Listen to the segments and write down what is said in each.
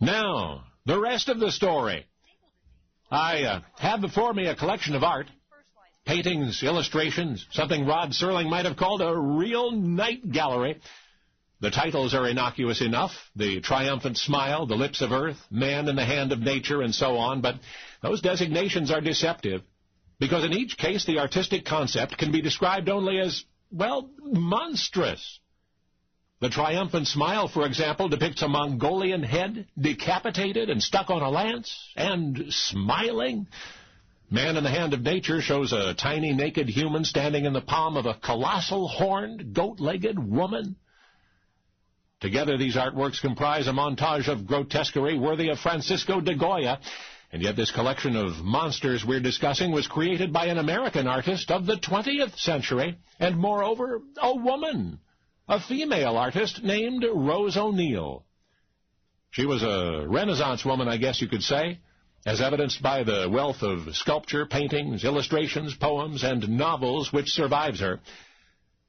Now, the rest of the story. I have before me a collection of art, paintings, illustrations, something Rod Serling might have called a real night gallery. The titles are innocuous enough, The Triumphant Smile, The Lips of Earth, Man in the Hand of Nature, and so on, but those designations are deceptive, because in each case the artistic concept can be described only as, well, monstrous. The Triumphant Smile, for example, depicts a Mongolian head, decapitated and stuck on a lance, and smiling. Man in the Hand of Nature shows a tiny naked human standing in the palm of a colossal horned, goat-legged woman. Together, these artworks comprise a montage of grotesquerie worthy of Francisco de Goya, and yet this collection of monsters we're discussing was created by an American artist of the 20th century, and moreover, a woman, a female artist named Rose O'Neil. She was a Renaissance woman, I guess you could say, as evidenced by the wealth of sculpture, paintings, illustrations, poems, and novels which survives her.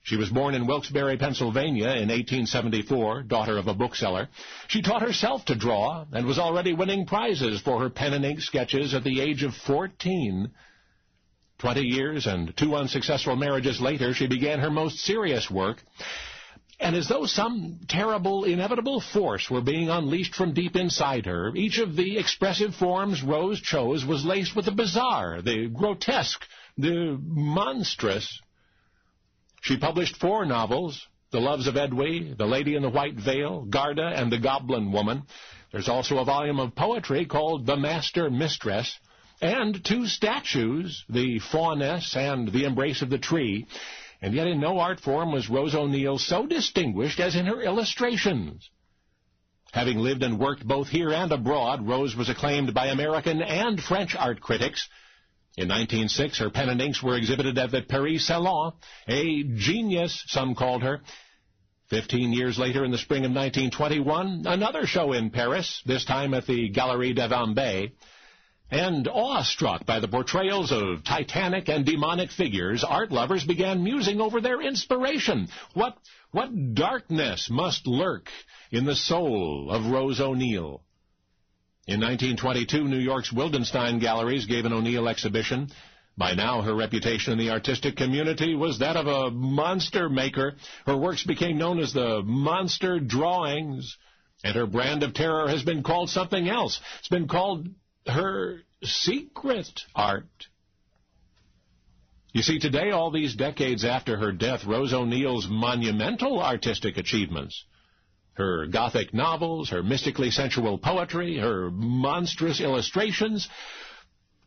She was born in Wilkes-Barre, Pennsylvania in 1874, daughter of a bookseller. She taught herself to draw and was already winning prizes for her pen and ink sketches at the age of 14. 20 years and 2 unsuccessful marriages later, she began her most serious work. And as though some terrible, inevitable force were being unleashed from deep inside her, each of the expressive forms Rose chose was laced with the bizarre, the grotesque, the monstrous. She published 4 novels, The Loves of Edwy, The Lady in the White Veil, Garda, and The Goblin Woman. There's also a volume of poetry called The Master Mistress, and 2 statues, The Fauness and The Embrace of the Tree. And yet in no art form was Rose O'Neil so distinguished as in her illustrations. Having lived and worked both here and abroad, Rose was acclaimed by American and French art critics. In 1906, her pen and inks were exhibited at the Paris Salon, a genius, some called her. 15 years later, in the spring of 1921, another show in Paris, this time at the Galerie de Vambay. And awestruck by the portrayals of titanic and demonic figures, art lovers began musing over their inspiration. What darkness must lurk in the soul of Rose O'Neil? In 1922, New York's Wildenstein Galleries gave an O'Neil exhibition. By now, her reputation in the artistic community was that of a monster maker. Her works became known as the monster drawings, and her brand of terror has been called something else. It's been called her secret art. You see, today, all these decades after her death, Rose O'Neil's monumental artistic achievements, her Gothic novels, her mystically sensual poetry, her monstrous illustrations,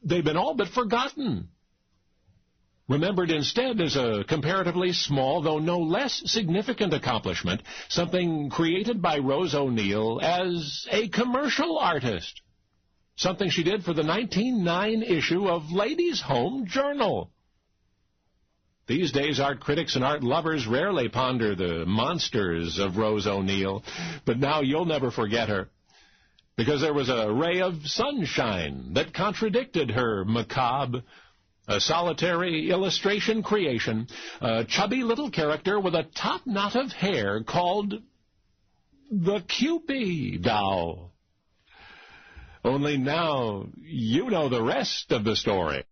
they've been all but forgotten. Remembered instead as a comparatively small, though no less significant accomplishment, something created by Rose O'Neil as a commercial artist, something she did for the 1909 issue of Ladies' Home Journal. These days, art critics and art lovers rarely ponder the monsters of Rose O'Neil, but now you'll never forget her, because there was a ray of sunshine that contradicted her macabre, a solitary illustration creation, a chubby little character with a top knot of hair called the Cupie doll. Only now you know the rest of the story.